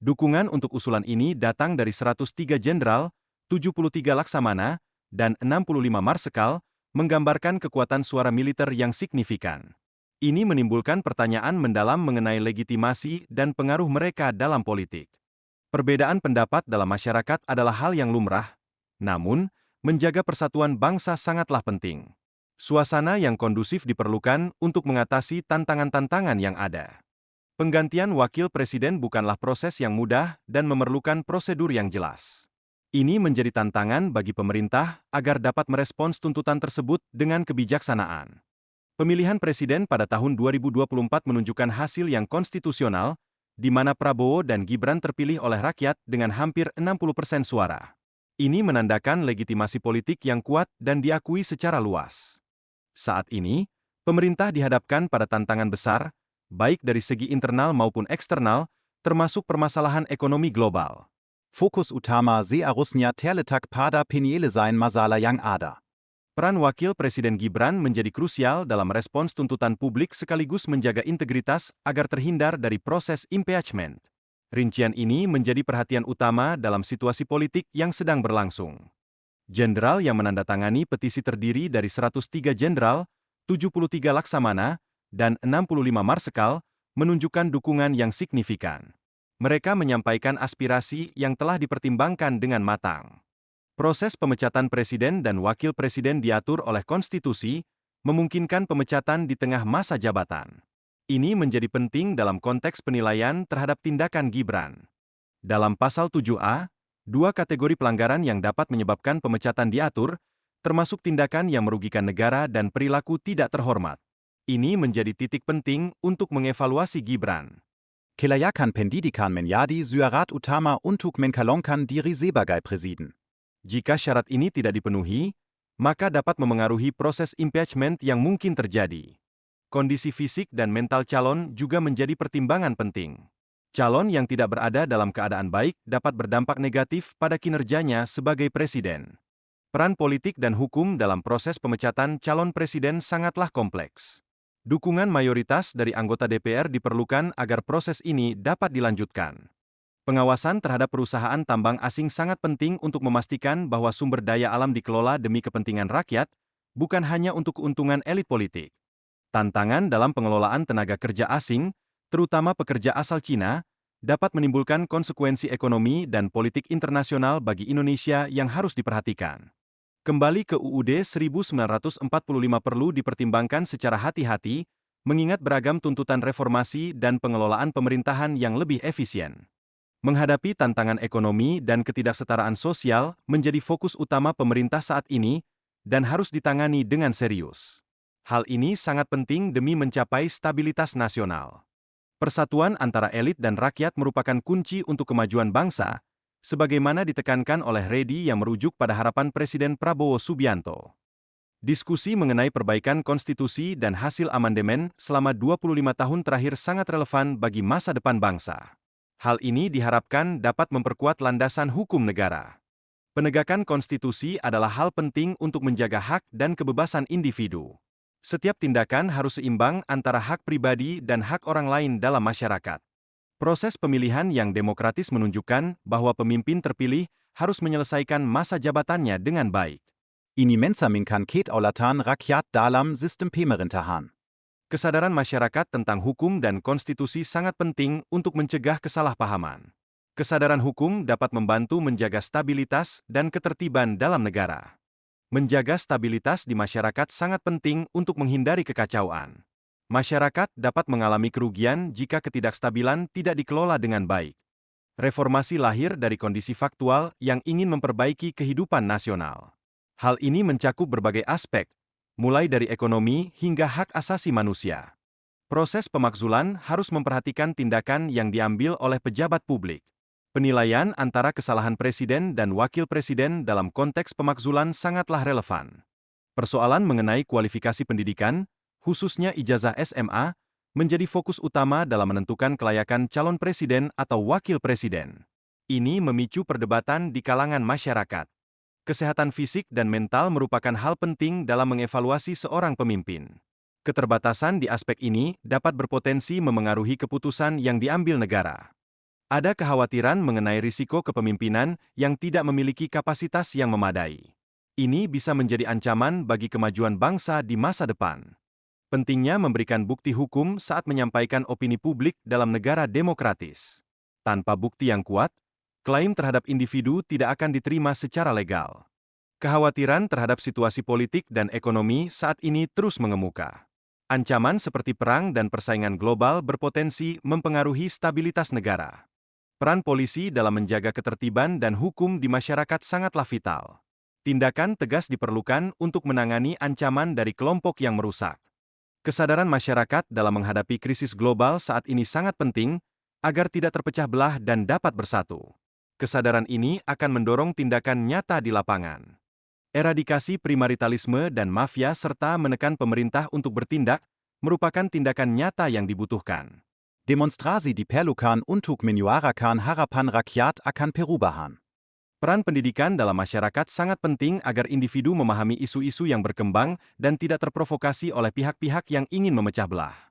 Dukungan untuk usulan ini datang dari 103 jenderal, 73 laksamana, dan 65 marsekal, menggambarkan kekuatan suara militer yang signifikan. Ini menimbulkan pertanyaan mendalam mengenai legitimasi dan pengaruh mereka dalam politik. Perbedaan pendapat dalam masyarakat adalah hal yang lumrah, namun, menjaga persatuan bangsa sangatlah penting. Suasana yang kondusif diperlukan untuk mengatasi tantangan-tantangan yang ada. Penggantian wakil presiden bukanlah proses yang mudah dan memerlukan prosedur yang jelas. Ini menjadi tantangan bagi pemerintah agar dapat merespons tuntutan tersebut dengan kebijaksanaan. Pemilihan presiden pada tahun 2024 menunjukkan hasil yang konstitusional, di mana Prabowo dan Gibran terpilih oleh rakyat dengan hampir 60% suara. Ini menandakan legitimasi politik yang kuat dan diakui secara luas. Saat ini, pemerintah dihadapkan pada tantangan besar, baik dari segi internal maupun eksternal, termasuk permasalahan ekonomi global. Fokus utama seharusnya terletak pada penyelesaian masalah yang ada. Peran Wakil Presiden Gibran menjadi krusial dalam respons tuntutan publik sekaligus menjaga integritas agar terhindar dari proses impeachment. Rincian ini menjadi perhatian utama dalam situasi politik yang sedang berlangsung. Jenderal yang menandatangani petisi terdiri dari 103 jenderal, 73 laksamana, dan 65 marsekal, menunjukkan dukungan yang signifikan. Mereka menyampaikan aspirasi yang telah dipertimbangkan dengan matang. Proses pemecatan presiden dan wakil presiden diatur oleh konstitusi, memungkinkan pemecatan di tengah masa jabatan. Ini menjadi penting dalam konteks penilaian terhadap tindakan Gibran. Dalam pasal 7A, dua kategori pelanggaran yang dapat menyebabkan pemecatan diatur, termasuk tindakan yang merugikan negara dan perilaku tidak terhormat. Ini menjadi titik penting untuk mengevaluasi Gibran. Kelayakan pendidikan menjadi syarat utama untuk mencalonkan diri sebagai presiden. Jika syarat ini tidak dipenuhi, maka dapat memengaruhi proses impeachment yang mungkin terjadi. Kondisi fisik dan mental calon juga menjadi pertimbangan penting. Calon yang tidak berada dalam keadaan baik dapat berdampak negatif pada kinerjanya sebagai presiden. Peran politik dan hukum dalam proses pemecatan calon presiden sangatlah kompleks. Dukungan mayoritas dari anggota DPR diperlukan agar proses ini dapat dilanjutkan. Pengawasan terhadap perusahaan tambang asing sangat penting untuk memastikan bahwa sumber daya alam dikelola demi kepentingan rakyat, bukan hanya untuk keuntungan elit politik. Tantangan dalam pengelolaan tenaga kerja asing, terutama pekerja asal Cina, dapat menimbulkan konsekuensi ekonomi dan politik internasional bagi Indonesia yang harus diperhatikan. Kembali ke UUD 1945 perlu dipertimbangkan secara hati-hati, mengingat beragam tuntutan reformasi dan pengelolaan pemerintahan yang lebih efisien. Menghadapi tantangan ekonomi dan ketidaksetaraan sosial menjadi fokus utama pemerintah saat ini, dan harus ditangani dengan serius. Hal ini sangat penting demi mencapai stabilitas nasional. Persatuan antara elit dan rakyat merupakan kunci untuk kemajuan bangsa, sebagaimana ditekankan oleh Redi yang merujuk pada harapan Presiden Prabowo Subianto. Diskusi mengenai perbaikan konstitusi dan hasil amandemen selama 25 tahun terakhir sangat relevan bagi masa depan bangsa. Hal ini diharapkan dapat memperkuat landasan hukum negara. Penegakan konstitusi adalah hal penting untuk menjaga hak dan kebebasan individu. Setiap tindakan harus seimbang antara hak pribadi dan hak orang lain dalam masyarakat. Proses pemilihan yang demokratis menunjukkan bahwa pemimpin terpilih harus menyelesaikan masa jabatannya dengan baik. Ini mencerminkan kedaulatan rakyat dalam sistem pemerintahan. Kesadaran masyarakat tentang hukum dan konstitusi sangat penting untuk mencegah kesalahpahaman. Kesadaran hukum dapat membantu menjaga stabilitas dan ketertiban dalam negara. Menjaga stabilitas di masyarakat sangat penting untuk menghindari kekacauan. Masyarakat dapat mengalami kerugian jika ketidakstabilan tidak dikelola dengan baik. Reformasi lahir dari kondisi faktual yang ingin memperbaiki kehidupan nasional. Hal ini mencakup berbagai aspek, mulai dari ekonomi hingga hak asasi manusia. Proses pemakzulan harus memperhatikan tindakan yang diambil oleh pejabat publik. Penilaian antara kesalahan presiden dan wakil presiden dalam konteks pemakzulan sangatlah relevan. Persoalan mengenai kualifikasi pendidikan, khususnya ijazah SMA, menjadi fokus utama dalam menentukan kelayakan calon presiden atau wakil presiden. Ini memicu perdebatan di kalangan masyarakat. Kesehatan fisik dan mental merupakan hal penting dalam mengevaluasi seorang pemimpin. Keterbatasan di aspek ini dapat berpotensi memengaruhi keputusan yang diambil negara. Ada kekhawatiran mengenai risiko kepemimpinan yang tidak memiliki kapasitas yang memadai. Ini bisa menjadi ancaman bagi kemajuan bangsa di masa depan. Pentingnya memberikan bukti hukum saat menyampaikan opini publik dalam negara demokratis. Tanpa bukti yang kuat, klaim terhadap individu tidak akan diterima secara legal. Kekhawatiran terhadap situasi politik dan ekonomi saat ini terus mengemuka. Ancaman seperti perang dan persaingan global berpotensi mempengaruhi stabilitas negara. Peran polisi dalam menjaga ketertiban dan hukum di masyarakat sangatlah vital. Tindakan tegas diperlukan untuk menangani ancaman dari kelompok yang merusak. Kesadaran masyarakat dalam menghadapi krisis global saat ini sangat penting, agar tidak terpecah belah dan dapat bersatu. Kesadaran ini akan mendorong tindakan nyata di lapangan. Eradikasi primaritalisme dan mafia serta menekan pemerintah untuk bertindak, merupakan tindakan nyata yang dibutuhkan. Demonstrasi diperlukan untuk menyuarakan harapan rakyat akan perubahan. Peran pendidikan dalam masyarakat sangat penting agar individu memahami isu-isu yang berkembang dan tidak terprovokasi oleh pihak-pihak yang ingin memecah belah.